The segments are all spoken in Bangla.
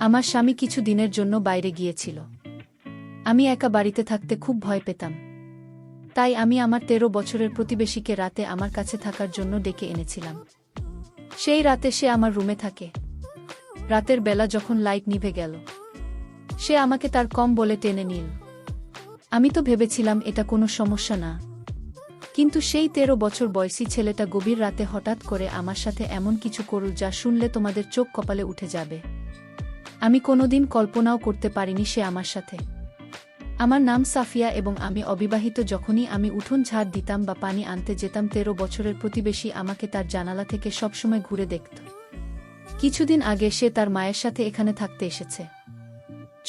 আমার স্বামী কিছু দিনের জন্য বাইরে গিয়েছিল। আমি একা বাড়িতে থাকতে খুব ভয় পেতাম। তাই আমি আমার 13 বছরের প্রতিবেশীকে রাতে আমার কাছে থাকার জন্য ডেকে এনেছিলাম। সেই রাতে সে আমার রুমে থাকে। রাতের বেলা যখন লাইট নিভে গেল, সে আমাকে তার কম্বলে টেনে নিল। আমি তো ভেবেছিলাম এটা কোনো সমস্যা না, কিন্তু সেই 13 বছর বয়সী ছেলেটা গভীর রাতে হঠাৎ করে আমার সাথে এমন কিছু করল যা শুনলে তোমাদের চোখ কপালে উঠে যাবে। আমি কোনোদিন কল্পনাও করতে পারিনি সে আমার সাথে। আমার নাম সাফিয়া এবং আমি অবিবাহিত। যখনই আমি উঠোন ঝাড় দিতাম বা পানি আনতে যেতাম, 13 বছরের প্রতিবেশী আমাকে তার জানালা থেকে সবসময় ঘুরে দেখত। কিছুদিন আগে সে তার মায়ের সাথে এখানে থাকতে এসেছে।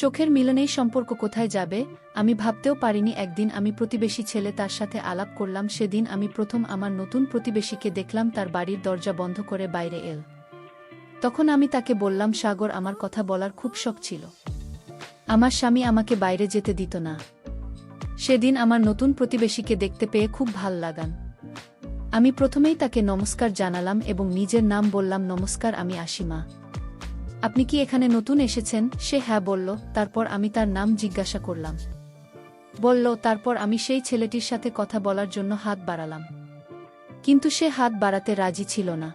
চোখের মিলনেই সম্পর্ক কোথায় যাবে আমি ভাবতেও পারিনি। একদিন আমি প্রতিবেশী ছেলে তার সাথে আলাপ করলাম। সেদিন আমি প্রথম আমার নতুন প্রতিবেশীকে দেখলাম তার বাড়ির দরজা বন্ধ করে বাইরে এল। তখন আমি তাকে বললাম, সাগর, আমার কথা বলার খুব শখ ছিল। আমার স্বামী আমাকে বাইরে যেতে দিত না। সেদিন আমার নতুন প্রতিবেশীকে দেখতে পেয়ে খুব ভাল লাগান। আমি প্রথমেই তাকে নমস্কার জানালাম এবং নিজের নাম বললাম। নমস্কার, আমি আসিমা। আপনি কি এখানে নতুন এসেছেন? সে হ্যাঁ বলল। তারপর আমি তার নাম জিজ্ঞাসা করলাম। বলল। তারপর আমি সেই ছেলেটির সাথে কথা বলার জন্য হাত বাড়ালাম, কিন্তু সে হাত বাড়াতে রাজি ছিল না।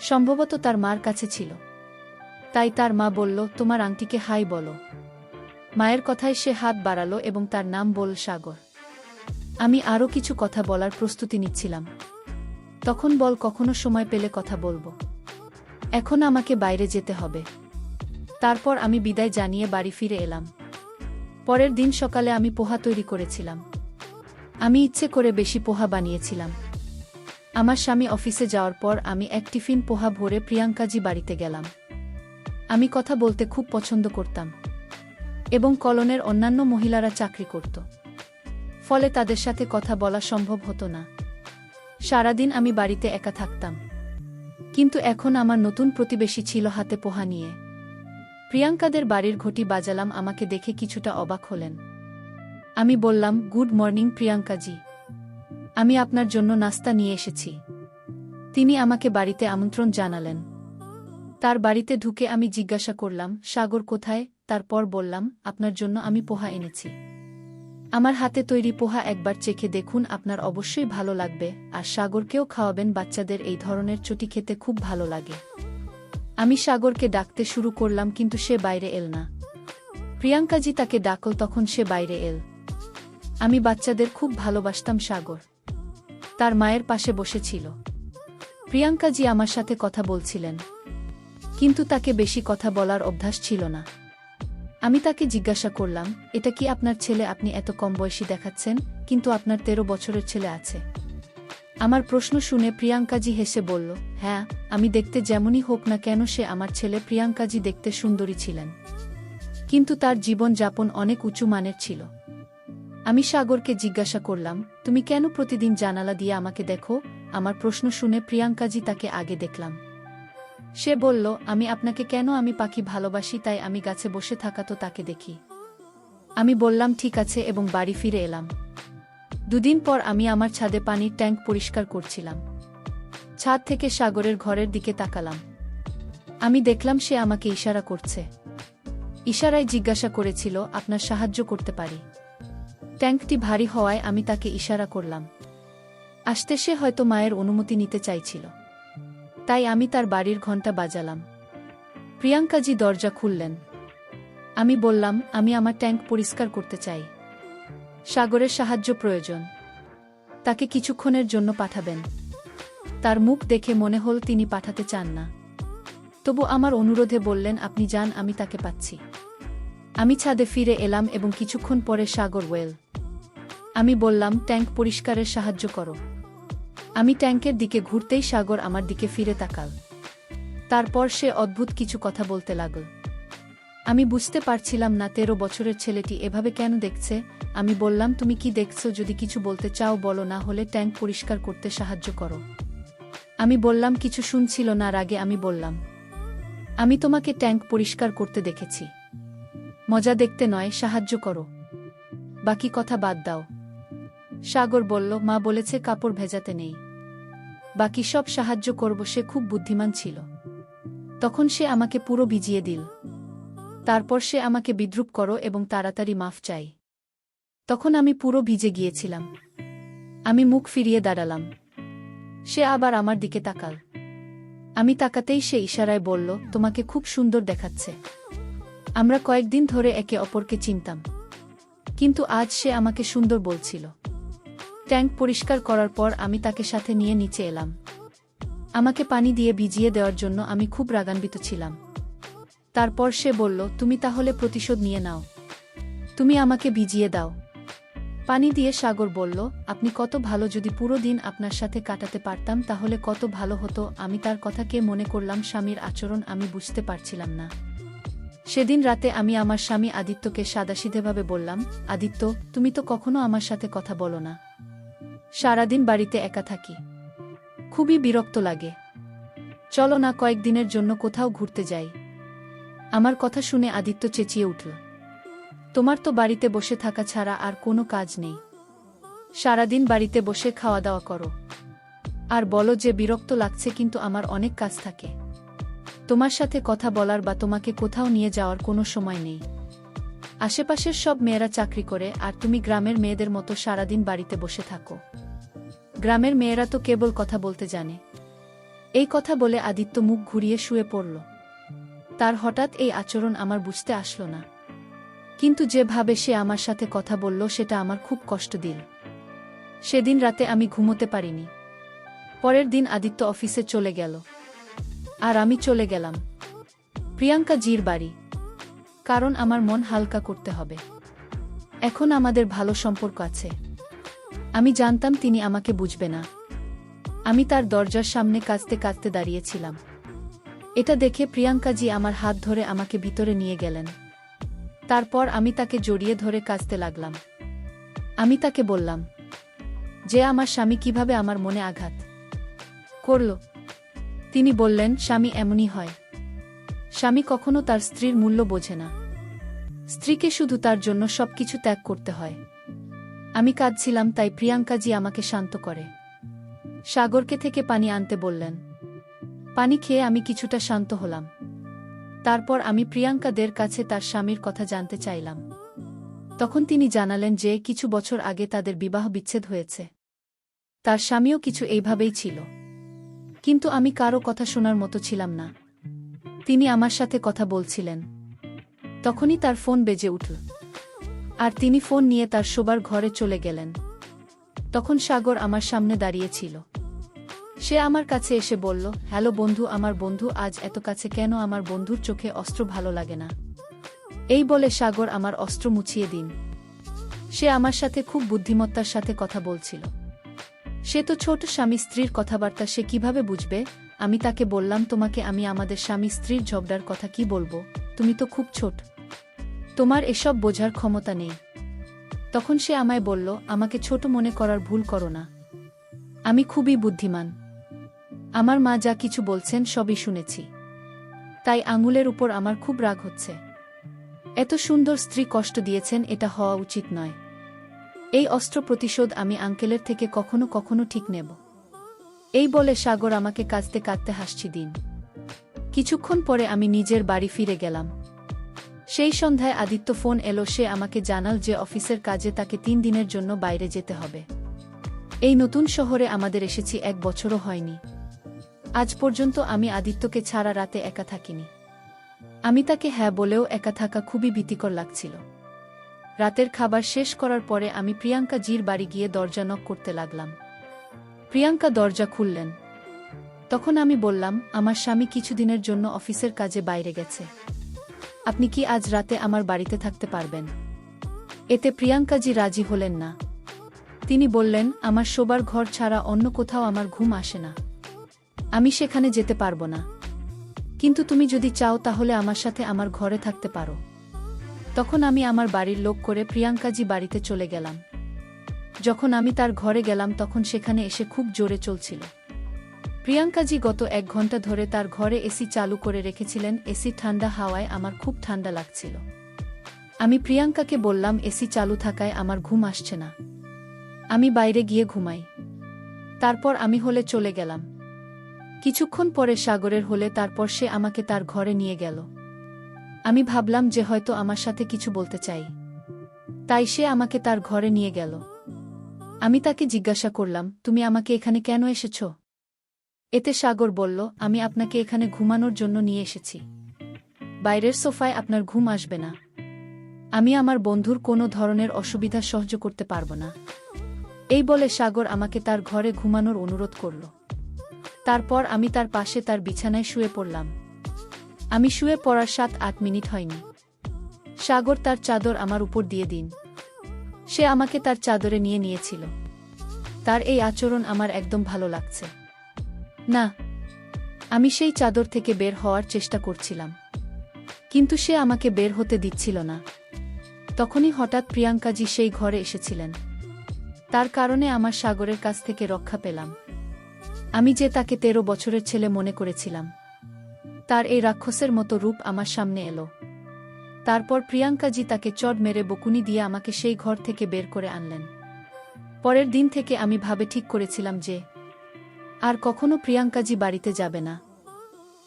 সম্ভবত তার মার কাছে ছিল। তাই তার মা বলল, তোমার আংটিকে হাই বলো। মায়ের কথায় সে হাত বাড়ালো এবং তার নাম বলল সাগর। আমি আরও কিছু কথা বলার প্রস্তুতি নিচ্ছিলাম। তখন বল, কখনো সময় পেলে কথা বলবো। এখন আমাকে বাইরে যেতে হবে। তারপর আমি বিদায় জানিয়ে বাড়ি ফিরে এলাম। পরের দিন সকালে আমি পোহা তৈরি করেছিলাম। আমি ইচ্ছে করে বেশি পোহা বানিয়েছিলাম। আমার স্বামী অফিসে যাওয়ার পর আমি এক টিফিন পোহা ভরে প্রিয়াঙ্কাজি বাড়িতে গেলাম। আমি কথা বলতে খুব পছন্দ করতাম এবং কলোনের অন্যান্য মহিলারা চাকরি করত, ফলে তাদের সাথে কথা বলা সম্ভব হতো না। সারাদিন আমি বাড়িতে একা থাকতাম। কিন্তু এখন আমার নতুন প্রতিবেশী ছিল হাতে পোহা নিয়ে। প্রিয়াঙ্কাদের বাড়ির ঘটি বাজালাম। আমাকে দেখে কিছুটা অবাক হলেন। আমি বললাম, গুড মর্নিং প্রিয়াঙ্কাজি, আমি আপনার জন্য নাস্তা নিয়ে এসেছি। তিনি আমাকে বাড়িতে আমন্ত্রণ জানালেন। তার বাড়িতে ঢুকে আমি জিজ্ঞাসা করলাম, সাগর কোথায়? তারপর বললাম, আপনার জন্য আমি পোহা এনেছি। আমার হাতে তৈরি পোহা একবার চেখে দেখুন, আপনার অবশ্যই ভালো লাগবে। আর সাগরকেও খাওয়াবেন, বাচ্চাদের এই ধরনের চটি খেতে খুব ভালো লাগে। আমি সাগরকে ডাকতে শুরু করলাম, কিন্তু সে বাইরে এল না। প্রিয়াঙ্কাজি তাকে ডাকল, তখন সে বাইরে এল। আমি বাচ্চাদের খুব ভালোবাসতাম। সাগর তার মায়ের পাশে বসেছিল। প্রিয়াঙ্কাজি আমার সাথে কথা বলছিলেন, কিন্তু তাকে বেশি কথা বলার অভ্যাস ছিল না। আমি তাকে জিজ্ঞাসা করলাম, এটা কি আপনার ছেলে? আপনি এত কম বয়সী দেখাচ্ছেন, কিন্তু আপনার 13 বছরের ছেলে আছে। আমার প্রশ্ন শুনে প্রিয়াঙ্কাজি হেসে বলল, হ্যাঁ, আমি দেখতে যেমনই হোক না কেন সে আমার ছেলে। প্রিয়াঙ্কাজি দেখতে সুন্দরী ছিলেন, কিন্তু তার জীবন যাপন অনেক উঁচু মানের ছিল। আমি সাগরকে জিজ্ঞাসা করলাম, তুমি কেন প্রতিদিন জানালা দিয়ে আমাকে দেখো? আমার প্রশ্ন শুনে প্রিয়াঙ্কাজি তাকে আগে দেখলাম। সে বলল, আমি আপনাকে কেন? আমি পাখি ভালোবাসি, তাই আমি গাছে বসে থাকা তো তাকে দেখি। আমি বললাম ঠিক আছে এবং বাড়ি ফিরে এলাম। দুদিন পর আমি আমার ছাদে পানির ট্যাঙ্ক পরিষ্কার করছিলাম। ছাদ থেকে সাগরের ঘরের দিকে তাকালাম। আমি দেখলাম সে আমাকে ইশারা করছে। ইশারায় জিজ্ঞাসা করেছিল, আপনার সাহায্য করতে পারি? ট্যাঙ্কটি ভারী হওয়ায় আমি তাকে ইশারা করলাম আসতে। সে হয়তো মায়ের অনুমতি নিতে চাইছিল, তাই আমি তার বাড়ির ঘণ্টা বাজালাম। প্রিয়াঙ্কাজি দরজা খুললেন। আমি বললাম, আমি আমার ট্যাঙ্ক পরিষ্কার করতে চাই। সাগরের সাহায্য প্রয়োজন। তাকে কিছুক্ষণের জন্য পাঠাবেন। তার মুখ দেখে মনে হল তিনি পাঠাতে চান না, তবু আমার অনুরোধে বললেন, আপনি যান, আমি তাকে পাচ্ছি। আমি ছাদে ফিরে এলাম এবং কিছুক্ষণ পরে সাগর ওয়েল। আমি বললাম, ট্যাঙ্ক পরিষ্কারের সাহায্য করো। আমি ট্যাঙ্কের দিকে ঘুরতেই সাগর আমার দিকে ফিরে তাকাল। তারপর সে অদ্ভুত কিছু কথা বলতে লাগল। আমি বুঝতে পারছিলাম না 13 বছরের ছেলেটি এভাবে কেন দেখছে। আমি বললাম, তুমি কি দেখছো? যদি কিছু বলতে চাও বলো, না হলে ট্যাঙ্ক পরিষ্কার করতে সাহায্য করো। আমি বললাম, কিছু শুনছিল না। রাগে আমি বললাম, আমি তোমাকে ট্যাঙ্ক পরিষ্কার করতে দেখেছি। মজা দেখতে নয়, সাহায্য করো। বাকি কথা বাদ দাও। সাগর বলল, মা বলেছে কাপড় ভেজাতে নেই, বাকি সব সাহায্য করব। সে খুব বুদ্ধিমান ছিল। তখন সে আমাকে পুরো ভিজিয়ে দিল। তারপর সে আমাকে বিদ্রূপ করো এবং তাড়াতাড়ি মাফ চাই। তখন আমি পুরো ভিজে গিয়েছিলাম। আমি মুখ ফিরিয়ে দাঁড়ালাম। সে আবার আমার দিকে তাকাল। আমি তাকাতেই সে ইশারায় বলল, তোমাকে খুব সুন্দর দেখাচ্ছে। আমরা কয়েকদিন ধরে একে অপরকে চিনতাম, কিন্তু আজ সে আমাকে সুন্দর বলছিল। ট্যাঙ্ক পরিষ্কার করার পর আমি তাকে সাথে নিয়ে নিচে এলাম। আমাকে পানি দিয়ে ভিজিয়ে দেওয়ার জন্য আমি খুব রাগান্বিত ছিলাম। তারপর সে বলল, তুমি তাহলে প্রতিশোধ নিয়ে নাও, তুমি আমাকে ভিজিয়ে দাও। পানি দিয়ে সাগর বলল, আপনি কত ভালো, যদি পুরো দিন আপনার সাথে কাটাতে পারতাম তাহলে কত ভালো হতো। আমি তার কথাকে মনে করলাম স্বামীর আচরণ আমি বুঝতে পারছিলাম না। সেদিন রাতে আমি আমার স্বামী আদিত্যকে সাদাসিধেভাবে বললাম, আদিত্য, তুমি তো কখনো আমার সাথে কথা বলো না। সারাদিন বাড়িতে একা থাকি, খুবই বিরক্ত লাগে। চলো না কয়েকদিনের জন্য কোথাও ঘুরতে যাই। আমার কথা শুনে আদিত্য চেঁচিয়ে উঠল, তোমার তো বাড়িতে বসে থাকা ছাড়া আর কোনো কাজ নেই। সারাদিন বাড়িতে বসে খাওয়া দাওয়া করো আর বলো যে বিরক্ত লাগছে, কিন্তু আমার অনেক কাজ থাকে। তোমার সাথে কথা বলার বা তোমাকে কোথাও নিয়ে যাওয়ার কোনো সময় নেই। আশেপাশের সব মেয়েরা চাকরি করে আর তুমি গ্রামের মেয়েদের মতো সারাদিন বাড়িতে বসে থাকো। গ্রামের মেয়েরা তো কেবল কথা বলতে জানে। এই কথা বলে আদিত্য মুখ ঘুরিয়ে শুয়ে পড়ল। তার হঠাৎ এই আচরণ আমার বুঝতে আসলো না, কিন্তু যেভাবে সে আমার সাথে কথা বলল সেটা আমার খুব কষ্ট দিল। সেদিন রাতে আমি ঘুমোতে পারিনি। পরের দিন আদিত্য অফিসে চলে গেল আর আমি চলে গেলাম প্রিয়াঙ্কা জির বাড়ি, কারণ আমার মন হালকা করতে হবে। এখন আমাদের ভালো সম্পর্ক আছে। আমি জানতাম তিনি আমাকে বুঝবে না। আমি তার দরজার সামনে কাঁদতে কাঁদতে দাঁড়িয়েছিলাম। এটা দেখে প্রিয়াঙ্কাজি আমার হাত ধরে আমাকে ভিতরে নিয়ে গেলেন। তারপর আমি তাকে জড়িয়ে ধরে কাঁদতে লাগলাম। আমি তাকে বললাম যে আমার স্বামী কিভাবে আমার মনে আঘাত করল। তিনি বললেন, স্বামী এমনই হয়। স্বামী কখনো তার স্ত্রীর মূল্য বোঝে না। স্ত্রীকে শুধু তার জন্য সবকিছু ত্যাগ করতে হয়। আমি কাঁদছিলাম, তাই প্রিয়াঙ্কাজি আমাকে শান্ত করে সাগরকে থেকে পানি আনতে বললেন। পানি খেয়ে আমি কিছুটা শান্ত হলাম। তারপর আমি প্রিয়াঙ্কাদের কাছে তার স্বামীর কথা জানতে চাইলাম। তখন তিনি জানালেন যে কিছু বছর আগে তাদের বিবাহ বিচ্ছেদ হয়েছে। তার স্বামীও কিছু এইভাবেই ছিল, কিন্তু আমি কারো কথা শোনার মতো ছিলাম না। তিনি আমার সাথে কথা বলছিলেন। তখনই তার ফোন বেজে উঠল আর তিনি ফোন নিয়ে তার শোবার ঘরে চলে গেলেন। তখন সাগর আমার সামনে দাঁড়িয়েছিল। সে আমার কাছে এসে বলল, হ্যালো বন্ধু। আমার বন্ধু আজ এত কাছে কেন? আমার বন্ধুর চোখে অস্ত্র ভালো লাগে না। এই বলে সাগর আমার অস্ত্র মুছিয়ে দিন। সে আমার সাথে খুব বুদ্ধিমত্তার সাথে কথা বলছিল। সে তো ছোট, স্বামী স্ত্রীর কথাবার্তা সে কিভাবে বুঝবে? আমি তাকে বললাম, তোমাকে আমি আমাদের স্বামী স্ত্রীর ঝগড়ার কথা কি বলবো? তুমি তো খুব ছোট, তোমার এসব বোঝার ক্ষমতা নেই। তখন সে আমায় বলল, আমাকে ছোট মনে করার ভুল করো না। আমি খুবই বুদ্ধিমান। আমার মা যা কিছু বলছেন সবই শুনেছি। তাই আঙুলের উপর আমার খুব রাগ হচ্ছে। এত সুন্দর স্ত্রী কষ্ট দিয়েছেন, এটা হওয়া উচিত নয়। এই অস্ত্র প্রতিশোধ আমি আঙ্কেলের থেকে কখনো কখনো ঠিক নেব। এই বলে সাগর আমাকে কাঁদতে কাঁদতে হাসছি দিন। কিছুক্ষণ পরে আমি নিজের বাড়ি ফিরে গেলাম। সেই সন্ধ্যায় আদিত্য ফোন এলো। সে আমাকে জানাল যে অফিসের কাজে তাকে 3 দিনের জন্য বাইরে যেতে হবে। এই নতুন শহরে আমাদের এসেছি 1 বছরও হয়নি। আজ পর্যন্ত আমি আদিত্যকে ছাড়া রাতে একা থাকিনি। আমি তাকে হ্যাঁ বলেও একা থাকা খুবই ভীতিকর লাগছিল। রাতের খাবার শেষ করার পরে আমি প্রিয়াঙ্কা জির বাড়ি গিয়ে দরজা নক করতে লাগলাম। প্রিয়াঙ্কা দরজা খুললেন। তখন আমি বললাম, আমার স্বামী কিছুদিনের জন্য অফিসের কাজে বাইরে গেছে। আপনি কি আজ রাতে আমার বাড়িতে থাকতে পারবেন? এতে প্রিয়াঙ্কাজি রাজি হলেন না। তিনি বললেন, আমার শোবার ঘর ছাড়া অন্য কোথাও আমার ঘুম আসে না। আমি সেখানে যেতে পারবো না। কিন্তু তুমি যদি চাও তাহলে আমার সাথে আমার ঘরে থাকতে পারো। তখন আমি আমার বাড়ির লোক করে প্রিয়াঙ্কাজি বাড়িতে চলে গেলাম। যখন আমি তার ঘরে গেলাম তখন সেখানে এসে খুব জোরে চলছিল। প্রিয়াঙ্কাজি গত 1 ঘন্টা ধরে তার ঘরে এসি চালু করে রেখেছিলেন। এসি ঠান্ডা হাওয়ায় আমার খুব ঠান্ডা লাগছিল। আমি প্রিয়াঙ্কাকে বললাম, এসি চালু থাকায় আমার ঘুম আসছে না, আমি বাইরে গিয়ে ঘুমাই। তারপর আমি হলে চলে গেলাম। কিছুক্ষণ পরে সাগরের হলে, তারপর সে আমাকে তার ঘরে নিয়ে গেল। আমি ভাবলাম যে হয়তো আমার সাথে কিছু বলতে চাই। তাই সে আমাকে তার ঘরে নিয়ে গেল। আমি তাকে জিজ্ঞাসা করলাম, তুমি আমাকে এখানে কেন এসেছ? এতে সাগর বলল, আমি আপনাকে এখানে ঘুমানোর জন্য নিয়ে এসেছি। বাইরের সোফায় আপনার ঘুম আসবে না। আমি আমার বন্ধুর কোনো ধরনের অসুবিধা সহ্য করতে পারব না। এই বলে সাগর আমাকে তার ঘরে ঘুমানোর অনুরোধ করল। তারপর আমি তার পাশে তার বিছানায় শুয়ে পড়লাম। আমি শুয়ে পড়ার 7-8 মিনিট হয়নি, সাগর তার চাদর আমার উপর দিয়ে দিন। সে আমাকে তার চাদরে নিয়ে নিয়েছিল। তার এই আচরণ আমার একদম ভালো লাগছে না। আমি সেই চাদর থেকে বের হওয়ার চেষ্টা করছিলাম, কিন্তু সে আমাকে বের হতে দিচ্ছিল না। তখনই হঠাৎ প্রিয়াঙ্কাজি সেই ঘরে এসেছিলেন। তার কারণে আমার সাগরের কাছ থেকে রক্ষা পেলাম। আমি যে তাকে 13 বছরের ছেলে মনে করেছিলাম, তার এই রাক্ষসের মতো রূপ আমার সামনে এলো। তারপর প্রিয়াঙ্কাজি তাকে চড় মেরে বকুনি দিয়ে আমাকে সেই ঘর থেকে বের করে আনলেন। পরের দিন থেকে আমি ঠিক করেছিলাম যে আর কখনো প্রিয়াঙ্কাজি বাড়িতে যাবে না,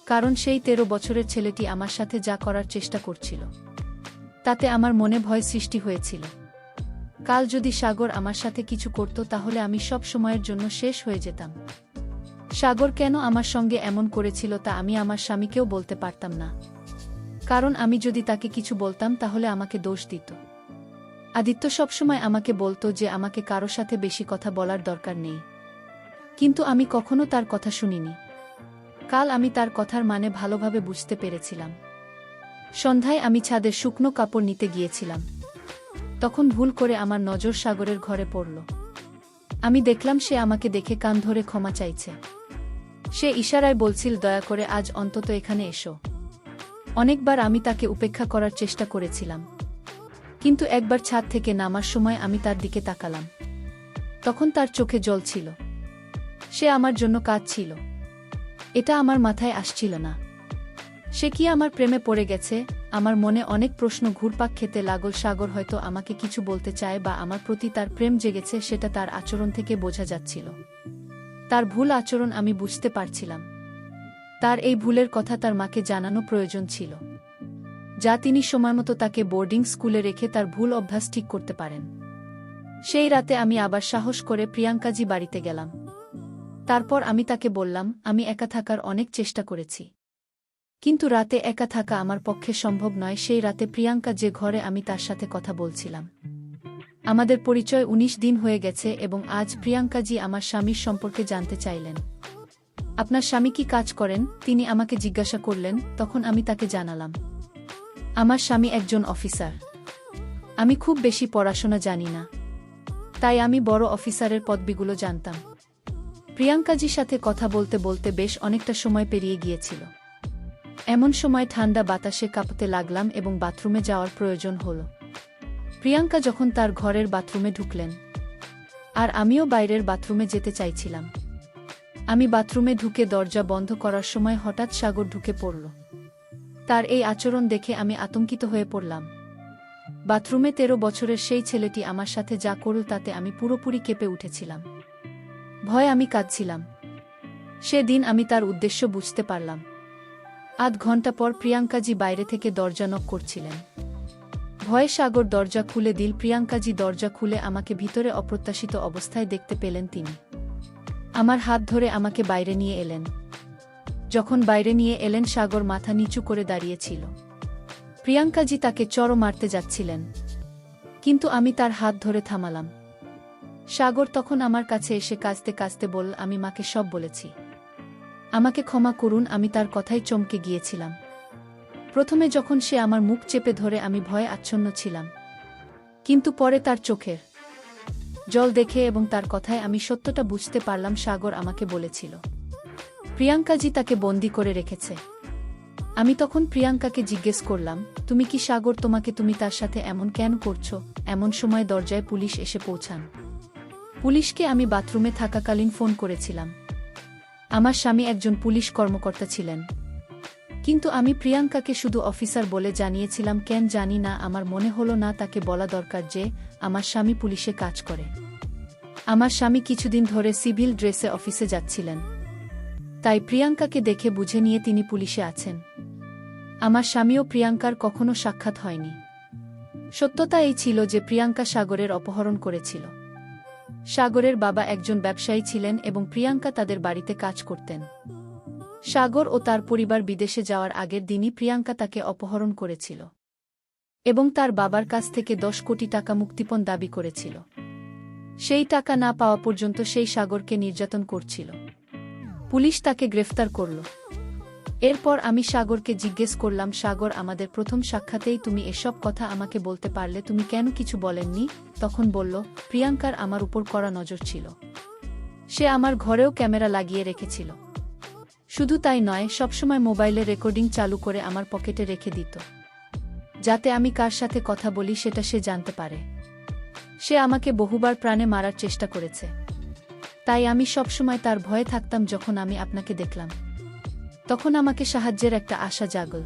কারণ সেই 13 বছরের ছেলেটি আমার সাথে যা করার চেষ্টা করছিল তাতে আমার মনে ভয় সৃষ্টি হয়েছিল। কাল যদি সাগর আমার সাথে কিছু করত তাহলে আমি সব সময়ের জন্য শেষ হয়ে যেতাম। সাগর কেন আমার সঙ্গে এমন করেছিল তা আমি আমার স্বামীকেও বলতে পারতাম না, কারণ আমি যদি তাকে কিছু বলতাম তাহলে আমাকে দোষ দিত। আদিত্য সবসময় আমাকে বলতো যে আমাকে কারো সাথে বেশি কথা বলার দরকার নেই, কিন্তু আমি কখনো তার কথা শুনিনি। কাল আমি তার কথার মানে ভালোভাবে বুঝতে পেরেছিলাম। সন্ধ্যায় আমি ছাদের শুকনো কাপড় নিতে গিয়েছিলাম। তখন ভুল করে আমার নজর সাগরের ঘরে পড়ল। আমি দেখলাম সে আমাকে দেখে কান ধরে ক্ষমা চাইছে। সে ইশারায় বলছিল, দয়া করে আজ অন্তত এখানে এসো। অনেকবার আমি তাকে উপেক্ষা করার চেষ্টা করেছিলাম, কিন্তু একবার ছাদ থেকে নামার সময় আমি তার দিকে তাকালাম। তখন তার চোখে জল ছিল। সে আমার জন্য কাঁদছিল। এটা আমার মাথায় আসছিল না। সে কি আমার প্রেমে পড়ে গেছে? আমার মনে অনেক প্রশ্ন ঘুরপাক খেতে লাগল। সাগর হয়তো আমাকে কিছু বলতে চায় বা আমার প্রতি তার প্রেম জেগেছে, সেটা তার আচরণ থেকে বোঝা যাচ্ছিল। তার ভুল আচরণ আমি বুঝতে পারছিলাম। তার এই ভুলের কথা তার মাকে জানানো প্রয়োজন ছিল, যা তিনি সময়মতো তাকে বোর্ডিং স্কুলে রেখে তার ভুল অভ্যাস ঠিক করতে পারেন। সেই রাতে আমি আবার সাহস করে প্রিয়াঙ্কাজি বাড়িতে গেলাম। তারপর আমি তাকে বললাম, আমি একা থাকার অনেক চেষ্টা করেছি, কিন্তু রাতে একা থাকা আমার পক্ষে সম্ভব নয়। সেই রাতে প্রিয়াঙ্কা যে ঘরে আমি তার সাথে কথা বলছিলাম। আমাদের পরিচয় 19 দিন হয়ে গেছে এবং আজ প্রিয়াঙ্কাজি আমার স্বামীর সম্পর্কে জানতে চাইলেন। আপনার স্বামী কি কাজ করেন? তিনি আমাকে জিজ্ঞাসা করলেন। তখন আমি তাকে জানালাম, আমার স্বামী একজন অফিসার। আমি খুব বেশি পড়াশোনা জানি না, তাই আমি বড় অফিসারের পদবিগুলো জানতাম। প্রিয়াঙ্কাজির সাথে কথা বলতে বলতে বেশ অনেকটা সময় পেরিয়ে গিয়েছিল। এমন সময় ঠান্ডা বাতাসে কাঁপতে লাগলাম এবং বাথরুমে যাওয়ার প্রয়োজন হল। প্রিয়াঙ্কা যখন তার ঘরের বাথরুমে ঢুকলেন, আর আমিও বাইরের বাথরুমে যেতে চাইছিলাম। আমি বাথরুমে ঢুকে দরজা বন্ধ করার সময় হঠাৎ সাগর ঢুকে পড়ল। তার এই আচরণ দেখে আমি আতঙ্কিত হয়ে পড়লাম। বাথরুমে 13 বছরের সেই ছেলেটি আমার সাথে যা করল তাতে আমি পুরোপুরি কেঁপে উঠেছিলাম। ভয়ে আমি কাঁদছিলাম। সেদিন আমি তার উদ্দেশ্য বুঝতে পারলাম। আধ ঘন্টা পর প্রিয়াঙ্কাজি বাইরে থেকে দরজা নক করছিলেন। ভয়ে সাগর দরজা খুলে দিল। প্রিয়াঙ্কাজি দরজা খুলে আমাকে ভিতরে অপ্রত্যাশিত অবস্থায় দেখতে পেলেন। তিনি আমার হাত ধরে আমাকে বাইরে নিয়ে এলেন। যখন বাইরে নিয়ে এলেন, সাগর মাথা নিচু করে দাঁড়িয়েছিল। প্রিয়াঙ্কাজি তাকে চড় মারতে যাচ্ছিলেন, কিন্তু আমি তার হাত ধরে থামালাম। সাগর তখন আমার কাছে এসে কাঁদতে কাঁদতে বলল, আমি মাকে সব বলেছি, আমাকে ক্ষমা করুন। আমি তার কথাই চমকে গিয়েছিলাম। প্রথমে যখন সে আমার মুখ চেপে ধরে আমি ভয়ে আচ্ছন্ন ছিলাম, কিন্তু পরে তার চোখের জল দেখে এবং তার কথায় আমি সত্যটা বুঝতে পারলাম। সাগর আমাকে বলেছিল প্রিয়াঙ্কাজি তাকে বন্দী করে রেখেছে। আমি তখন প্রিয়াঙ্কাকে জিজ্ঞেস করলাম, তুমি কি সাগর তুমি তার সাথে এমন কেন করছো? এমন সময় দরজায় পুলিশ এসে পৌঁছান। পুলিশকে আমি বাথরুমে থাকাকালীন ফোন করেছিলাম। আমার স্বামী একজন পুলিশ কর্মকর্তা ছিলেন, কিন্তু আমি প্রিয়াঙ্কাকে শুধু অফিসার বলে জানিয়েছিলাম। কেন জানি না, আমার মনে হলো না তাকে বলা দরকার যে আমার স্বামী পুলিশে কাজ করে। আমার স্বামী কিছুদিন ধরে সিভিল ড্রেসে অফিসে যাচ্ছিলেন, তাই প্রিয়াঙ্কাকে দেখে বুঝে নিয়ে তিনি পুলিশে আছেন। আমার স্বামী ও প্রিয়াঙ্কার কখনো সাক্ষাৎ হয়নি। সত্যতা এই ছিল যে প্রিয়াঙ্কা সাগরের অপহরণ করেছিল। সাগরের বাবা একজন ব্যবসায়ী ছিলেন এবং প্রিয়াঙ্কা তাদের বাড়িতে কাজ করতেন। সাগর ও তার পরিবার বিদেশে যাওয়ার আগের দিনই প্রিয়াঙ্কা তাকে অপহরণ করেছিল এবং তার বাবার কাছ থেকে 10 কোটি টাকা মুক্তিপণ দাবি করেছিল। সেই টাকা না পাওয়া পর্যন্ত সেই সাগরকে নির্যাতন করছিল। পুলিশ তাকে গ্রেফতার করল। এরপর আমি সাগরকে জিজ্ঞেস করলাম, সাগর, আমাদের প্রথম সাক্ষাতেই তুমি এসব কথা আমাকে বলতে পারলে, তুমি কেন কিছু বলেননি? তখন বলল, প্রিয়াঙ্কার আমার উপর কড়া নজর ছিল। সে আমার ঘরেও ক্যামেরা লাগিয়ে রেখেছিল। শুধু তাই নয়, সবসময় মোবাইলে রেকর্ডিং চালু করে আমার পকেটে রেখে দিত, যাতে আমি কার সাথে কথা বলি সেটা সে জানতে পারে। সে আমাকে বহুবার প্রাণে মারার চেষ্টা করেছে, তাই আমি সবসময় তার ভয়ে থাকতাম। যখন আমি আপনাকে দেখলাম, তখন আমাকে সাহায্যের একটা আশা জাগল।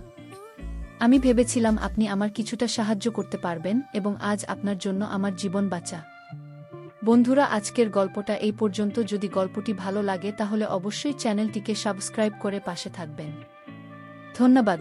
আমি ভেবেছিলাম আপনি আমার কিছুটা সাহায্য করতে পারবেন এবং আজ আপনার জন্য আমার জীবন বাঁচা। বন্ধুরা, আজকের গল্পটা এই পর্যন্ত। যদি গল্পটি ভালো লাগে তাহলে অবশ্যই চ্যানেলটিকে সাবস্ক্রাইব করে পাশে থাকবেন। ধন্যবাদ।